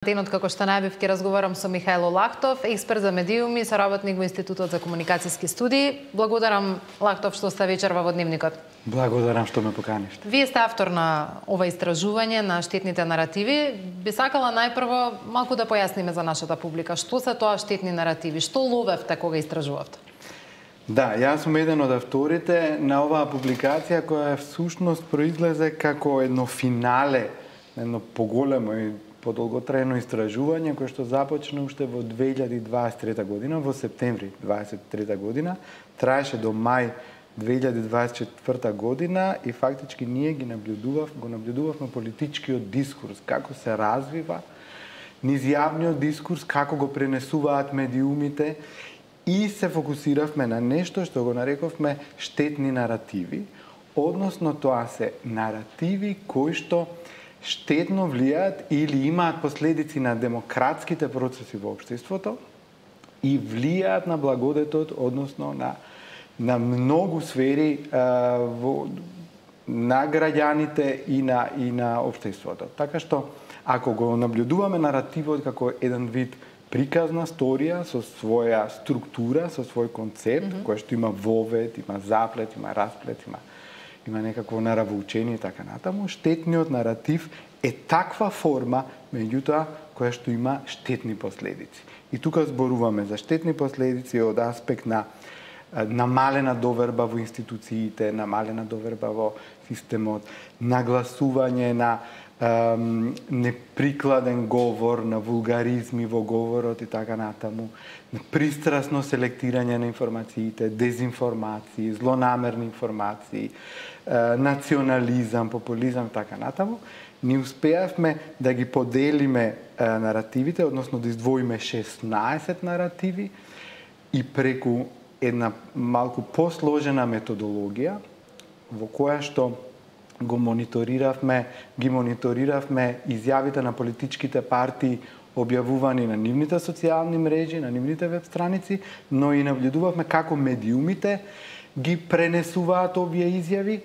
Денот, како што најавив, ќе разговарам со Михајло Лахтов, експерт за медиуми, соработник во Институтот за комуникацијски студии. Благодарам, Лахтов, што сте вечерва во Дневникот. Благодарам што ме поканиш. Вие сте автор на ова истражување на штетните наративи. Би сакала најпрво малку да појасниме за нашата публика. Што се тоа штетни наративи? Што ловевте кога истражувавте? Да, јас сум еден од авторите на оваа публикација која всушност произлезе како едно финале, едно поголемо и подолготрајно истражување кое што започна уште во 2023 година, во септември 2023 година, траеше до мај 2024 година и фактички ние го наблюдувавме политичкиот дискурс, како се развива, низ јавниот дискурс, како го пренесуваат медиумите и се фокусиравме на нешто што го нарековме штетни наративи, односно тоа се наративи кои што штетно влијаат или имаат последици на демократските процеси во општеството и влијаат на благодетот, односно на многу сфери на граѓаните и на општеството. Така што, ако го наблюдуваме наративот како еден вид приказна сторија со своја структура, со свој концепт, кој што има вовед, има заплет, има расплет, има некакво наравоучение и така натаму, штетниот наратив е таква форма, меѓутоа, која што има штетни последици. И тука зборуваме за штетни последици од аспект на намалена доверба во институциите, намалена доверба во системот, нагласување на неприкладен говор, на вулгаризми во говорот и така натаму, на пристрасно селектирање на информациите, дезинформации, злонамерни информации, национализам, популизам и така натаму, ни успеавме да ги поделиме наративите, односно да издвоиме 16 наративи и преку една малку посложена методологија во која што ги мониториравме изјавите на политичките партии објавувани на нивните социјални мрежи, на нивните веб страници, но и наблюдувавме како медиумите ги пренесуваат овие изјави,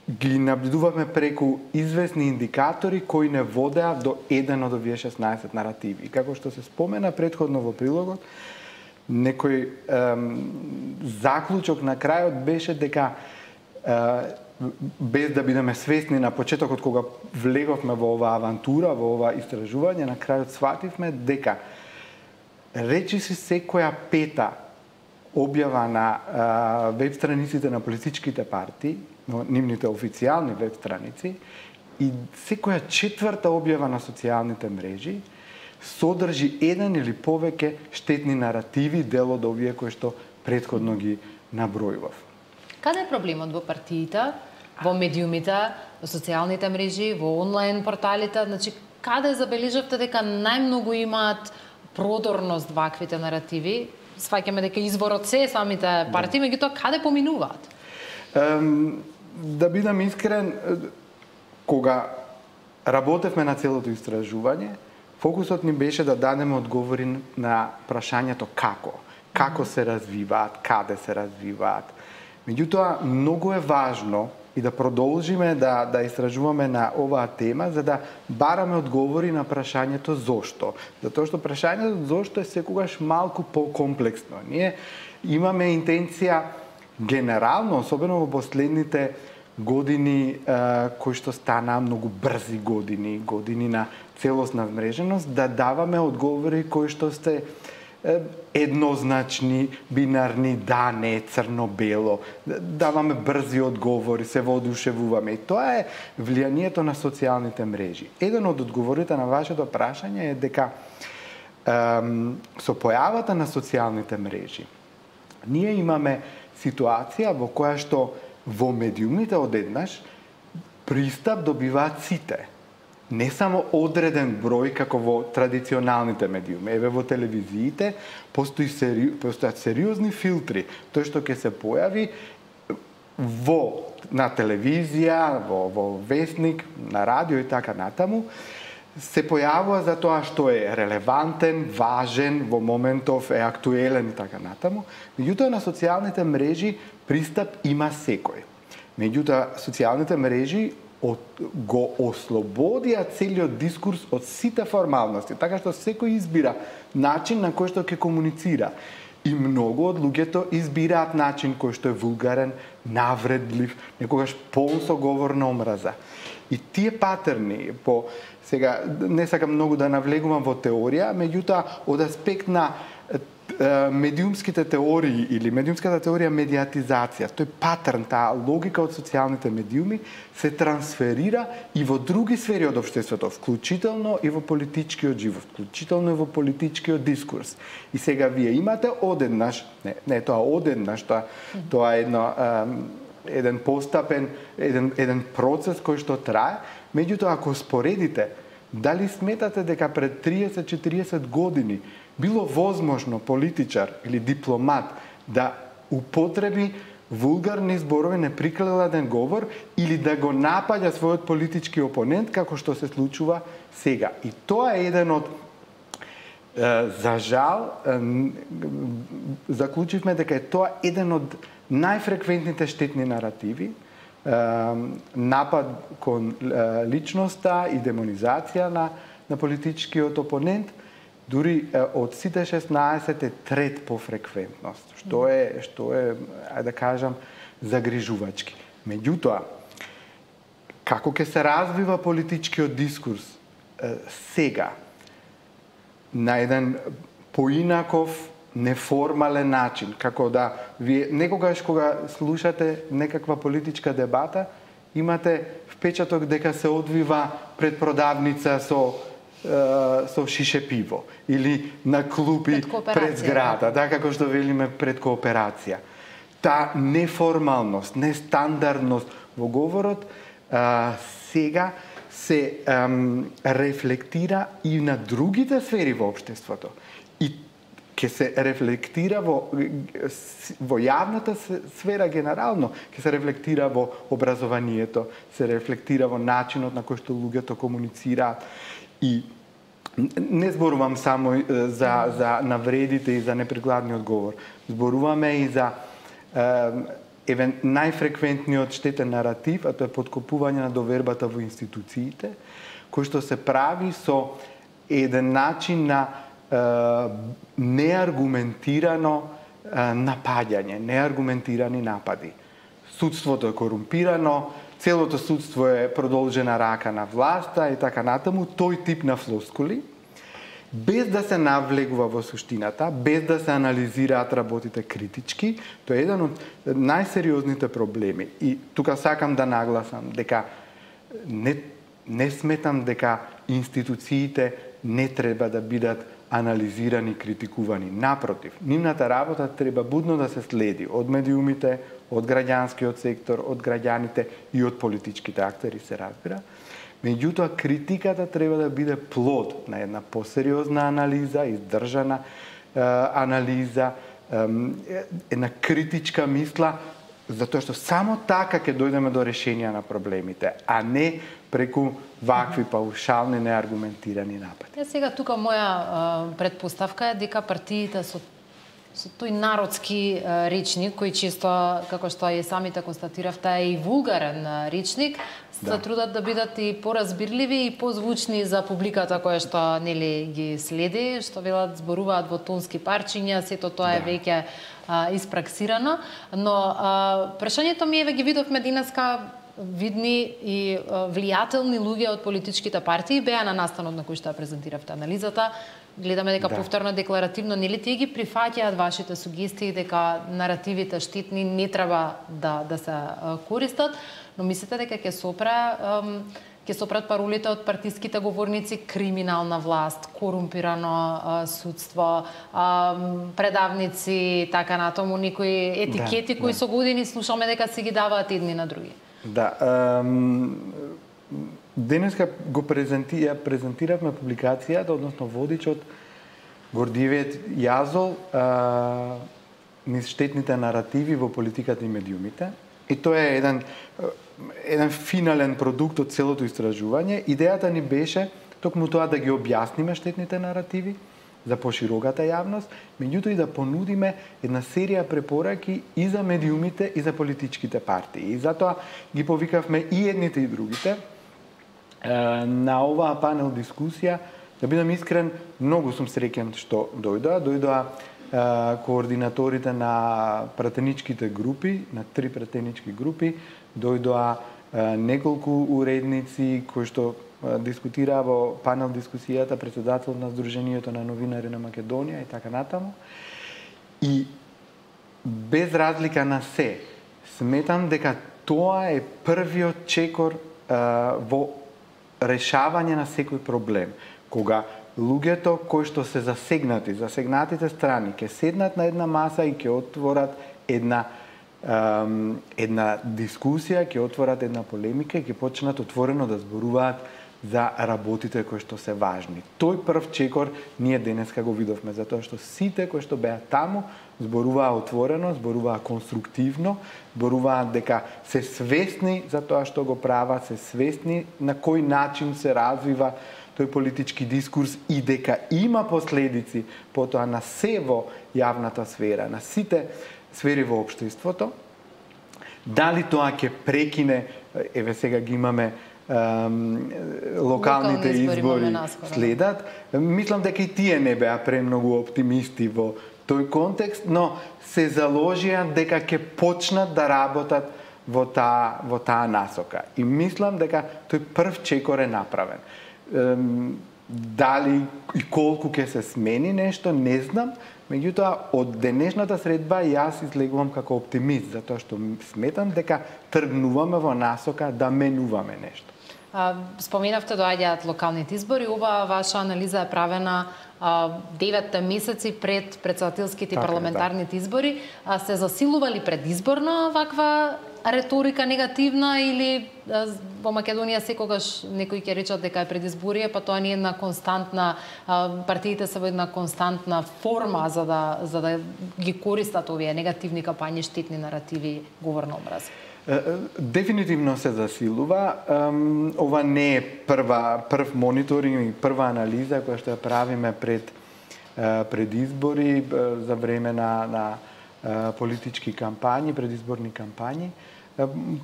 ги наблюдувавме преку известни индикатори кои не водеа до еден од овие 16 наративи. И како што се спомена претходно во прилогот, некој заклучок на крајот беше дека без да бидеме свесни на почетокот кога влеговме во оваа авантура, во ова истражување, на крајот свативме дека речиси секоја пета објава на веб страниците на политичките партии, но нивните официјални веб страници, и секоја четврта објава на социјалните мрежи содржи еден или повеќе штетни наративи, дел од овие кои што претходно ги набројував. Каде е проблемот во партиите, во медиумите, во социјалните мрежи, во онлайн порталите? Значи, каде забележавте дека најмногу имаат продорност ваквите наративи? Сваќаме дека изворот се самите партии, меѓутоа каде поминуваат? Да бидам искрен, кога работевме на целото истражување, фокусот ни беше да дадеме одговори на прашањето како. Како се развиваат, каде се развиваат. Меѓутоа, многу е важно и да продолжиме да истражуваме на оваа тема, за да бараме одговори на прашањето зошто. Затоа што прашањето зошто е секогаш малку покомплексно. Ние имаме интенција генерално, особено во последните години кои што стана многу брзи години на целосна вмреженост, да даваме одговори кои што сте еднозначни, бинарни, да, не, црно-бело. Даваме брзи одговори, се воодушевуваме. И тоа е влијанието на социјалните мрежи. Еден од одговорите на вашето прашање е дека со појавата на социјалните мрежи ние имаме ситуација во која што во медиумите одеднаш пристап добиваат сите. Не само одреден број како во традиционалните медиуми. Еве во телевизиите постојат сериозни филтри. Тој што ќе се појави на телевизија, во весник, на радио и така натаму, се појавува за тоа што е релевантен, важен, во моментов е актуелен и така натаму. Меѓутоа на социјалните мрежи пристап има секој. Меѓутоа социјалните мрежи го ослободија целиот дискурс од сите формалности, така што секој избира начин на кој што ќе комуницира. И многу од луѓето избираат начин кој што е вулгарен, навредлив, некогаш полн со говор на омраза. И тие патерни, сега не сакам многу да навлегувам во теорија, меѓутоа од аспект на медиумските теории или медиумската теорија медиатизација, тој патерн, таа логика од социјалните медиуми се трансферира и во други сфери од општеството, вклучително и во политичкиот живот, вклучително и во политичкиот дискурс. И сега вие имате одеднаш, не тоа одеднаш, тоа е еден постапен, еден процес кој што трае, меѓутоа ако споредите, дали сметате дека пред 30-40 години било возможно политичар или дипломат да употреби вулгарни зборови, неприкладен говор или да го напаѓа својот политички опонент како што се случува сега. И тоа е еден од за жал заклучивме дека е тоа еден од најфреквентните штетни наративи, напад кон личноста и демонизација на политичкиот опонент, дури од сите 16 е трет по фреквентност, што е, ајде да кажам, загрижувачки. Меѓутоа, како ќе се развива политичкиот дискурс сега, на еден поинаков, неформален начин, како да вие некогаш кога слушате некаква политичка дебата, имате впечаток дека се одвива пред продавница со шише пиво или на клупи пред зграда, да, како што велиме пред кооперација. Та неформалност, нестандардност во говорот сега се рефлектира и на другите сфери во општеството. И ќе се рефлектира во јавната сфера генерално, ќе се рефлектира во образованието, се рефлектира во начинот на кој што луѓето комуницираат. И не зборувам само за навредите и за неприкладниот говор. Зборуваме и за најфреквентниот штетен наратив, а тоа е подкопување на довербата во институциите, кој што се прави со еден начин на неаргументирано напаѓање, неаргументирани напади. Судството е корумпирано, целото судство е продолжена рака на власта и така натаму, тој тип на флоскули, без да се навлегува во суштината, без да се анализираат работите критички, тоа е еден од најсериозните проблеми. И тука сакам да нагласам дека не сметам дека институциите не треба да бидат анализирани и критикувани. Напротив, нивната работа треба будно да се следи од медиумите, од граѓанскиот сектор, од граѓаните и од политичките актери, се разбира. Меѓутоа, критиката треба да биде плод на една посериозна анализа, издржана анализа, една критичка мисла, затоа што само така ќе дојдеме до решенија на проблемите, а не преку вакви паушални, неаргументирани напади. Сега тука моја предпоставка е дека партиите со тој народски речник, кој често, како што и самите констатиравте, е и вулгарен речник, се трудат да бидат и поразбирливи и позвучни за публиката која што нели ги следи, што велат зборуваат во тонски парчиња, сето тоа е веќе испраксирано, но прашањето ми е, ги видовме денеска видни и влијателни луѓе од политичките партии беа на настанот на кој што ја презентиравте анализата. Гледаме дека повторно декларативно нели тие ги прифаќаат вашите сугестии дека наративите штетни не треба да се користат, но мислите дека ќе сопрат паролите од партиските говорници криминална власт, корумпирано судство, предавници, така натаму, некои етикети кои со години слушаме дека се ги даваат едни на други. Да, денеска го презентиравме публикацијата, односно водичот Гордиевиот Јазол низ штетните наративи во политиката и медиумите. И тоа е еден финален продукт од целото истражување. Идејата ни беше токму тоа да ги објасниме штетните наративи, за пошироката јавност, меѓутоа и да понудиме една серија препораки и за медиумите и за политичките партии. И затоа ги повикавме и едните и другите на оваа панел дискусија. Да бидам искрен, многу сум среќен што дојдоа координаторите на пратеничките групи, на 3 пратенички групи, дојдоа неколку уредници кои што дискутираа во панел дискусијата, председател на Сдруженијето на новинари на Македонија и така натаму. И без разлика на се, сметам дека тоа е првиот чекор во решавање на секој проблем. Кога луѓето кои што се засегнатите страни, ќе седнат на една маса и ќе отворат една дискусија, ќе отворат една полемика и ќе почнат отворено да зборуваат за работите кои што се важни. Тој прв чекор ние денеска го видовме, затоа што сите кои што беа таму зборуваа отворено, зборуваа конструктивно, зборуваа дека се свесни за тоа што го прават, се свесни на кој начин се развива тој политички дискурс и дека има последици потоа на се во јавната сфера, на сите сфери во општеството. Дали тоа ќе прекине, еве сега ги имаме локалните избори следат. Мислам дека и тие не беа премногу оптимисти во тој контекст, но се заложија дека ќе почнат да работат во таа насока. И мислам дека тој прв чекор е направен. Дали и колку ќе се смени нешто, не знам, меѓутоа од денешната средба јас излегувам како оптимист, затоа што сметам дека тргнуваме во насока да менуваме нешто. Споменавте доаѓаат локалните избори, оваа ваша анализа е правена 9 месеци пред председателските и парламентарните избори. Се засилува ли предизборна ваква реторика негативна или во Македонија секогаш некои ќе речат дека е предизборие, па тоа не е една константна, партиите се во една константна форма за да ги користат овие негативни кампањи, штетни наративи, говор на омраза? Дефинитивно се засилува. Ова не е прв мониторинг и прва анализа која што ја правиме пред избори за време на политички кампањи, предизборни кампањи.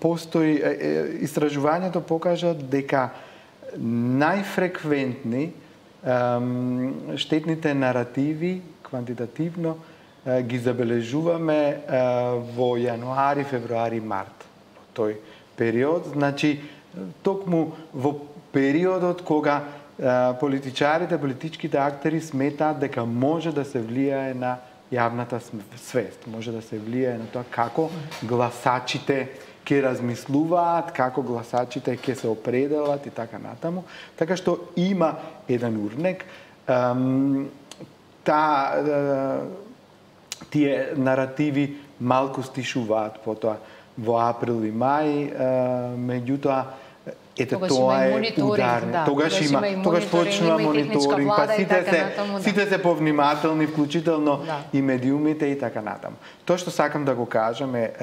Постои истражувањето покажа дека најфреквентни штетните наративи квантитативно ги забележуваме во јануари, февруари, март. Тој период, значи токму во периодот кога политичарите, политичките актери сметаат дека може да се влијае на јавната свест, може да се влијае на тоа како гласачите ќе размислуваат, како гласачите ќе се определат и така натаму. Така што има еден урнек. Тие наративи малку стишуваат потоа во април и мај, меѓутоа тоа е ударно. Тогаш почнува мониторинг, па сите се повнимателни, вклучително и медиумите и така натаму. Тоа што сакам да го кажам е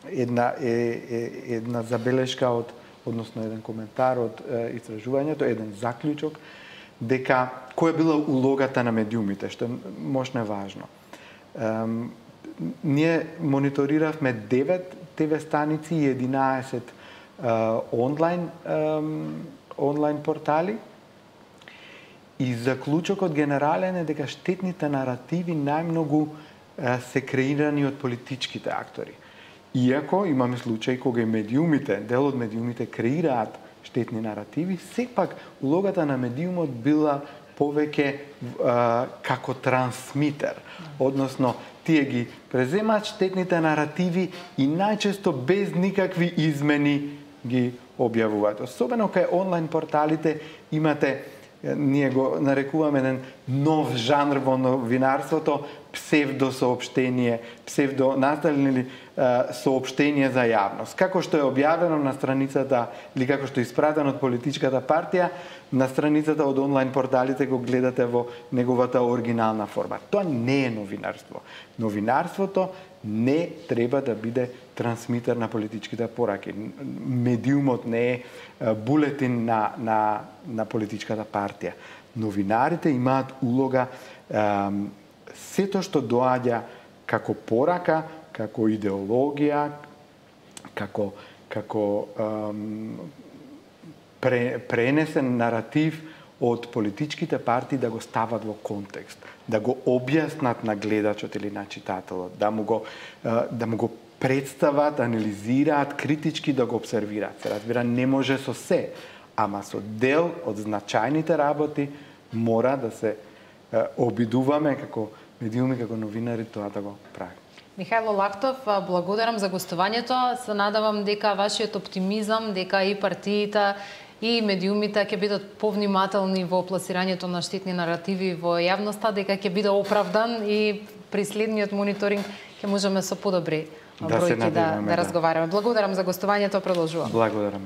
една забелешка односно еден коментар од истражувањето, еден заклучок, дека која била улогата на медиумите, што мощно е важно. Ние мониториравме 9 ТВ станици и 11 онлайн портали и заклучокот генерален е дека штетните наративи најмногу се креирани од политичките актори. Иако имаме случаи кога и дел од медиумите креираат штетни наративи, сепак улогата на медиумот била повеќе како трансмитер, односно тие ги преземаат штетните наративи и најчесто без никакви измени ги објавуваат. Особено кај онлайн порталите имате, ние го нарекуваме еден нов жанр во новинарството, псевдосообщение, наставили сообщение за јавност. Како што е објавено на страницата, или како што е испратено од политичката партија, на страницата од онлайн порталите го гледате во неговата оригинална форма. Тоа не е новинарство. Новинарството не треба да биде трансмитер на политичките пораки. Медиумот не е булетин на политичката партија. Новинарите имаат улога сето што доаѓа како порака, како идеологија, како пренесен наратив од политичките партии да го стават во контекст, да го објаснат на гледачот или на читателот, да му го представат, анализираат, критички да го обсервираат. Се разбира, не може со се, ама со дел од значајните работи мора да се обидуваме како медиуми, како новинари, тоа да го прави. Михајло Лактов, благодарам за гостувањето. Се надавам дека вашиот оптимизам, дека и партиите и медиумите ќе бидат повнимателни во пласирањето на штетни наративи во јавноста, дека ќе биде оправдан и при следниот мониторинг ќе можеме со подобри бројки да разговараме. Благодарам за гостувањето, продолжувам. Благодарам.